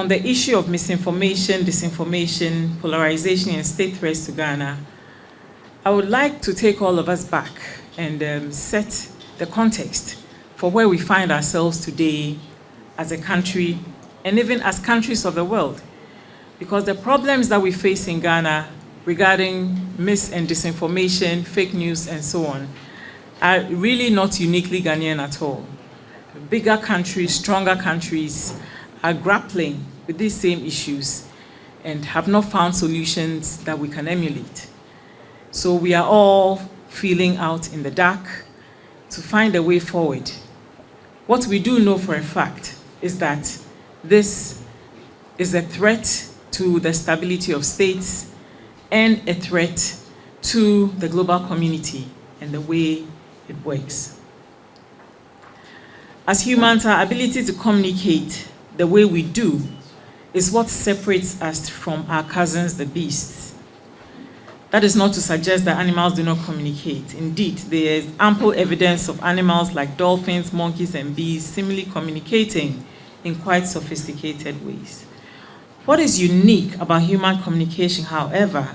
On the issue of misinformation, disinformation, polarization, and state threats to Ghana, I would like to take all of us back and set the context for where we find ourselves today as a country and even as countries of the world. Because the problems that we face in Ghana regarding mis and disinformation, fake news, and so on, are really not uniquely Ghanaian at all. Bigger countries, stronger countries are grappling with these same issues and have not found solutions that we can emulate. So we are all feeling out in the dark to find a way forward. What we do know for a fact is that this is a threat to the stability of states and a threat to the global community and the way it works. As humans, our ability to communicate the way we do is what separates us from our cousins, the beasts. That is not to suggest that animals do not communicate. Indeed, there is ample evidence of animals like dolphins, monkeys, and bees similarly communicating in quite sophisticated ways. What is unique about human communication, however,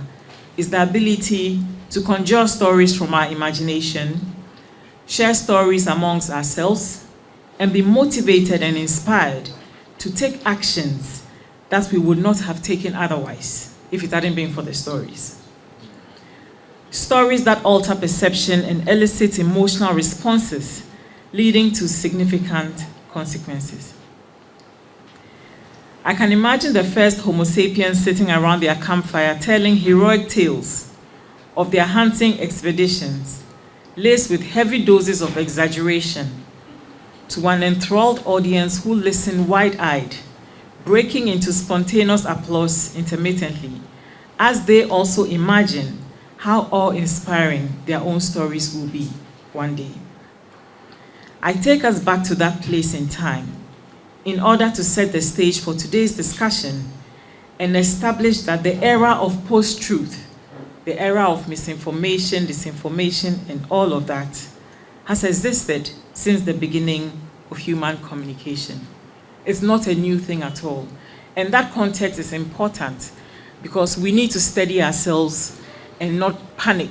is the ability to conjure stories from our imagination, share stories amongst ourselves, and be motivated and inspired to take actions that we would not have taken otherwise if it hadn't been for the stories. Stories that alter perception and elicit emotional responses, leading to significant consequences. I can imagine the first Homo sapiens sitting around their campfire telling heroic tales of their hunting expeditions, laced with heavy doses of exaggeration, to an enthralled audience who listened wide-eyed, breaking into spontaneous applause intermittently, as they also imagine how awe-inspiring their own stories will be one day. I take us back to that place in time in order to set the stage for today's discussion and establish that the era of post-truth, the era of misinformation, disinformation, and all of that has existed since the beginning of human communication. It's not a new thing at all. And that context is important because we need to steady ourselves and not panic,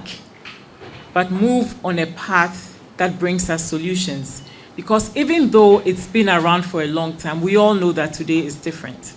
but move on a path that brings us solutions. Because even though it's been around for a long time, we all know that today is different.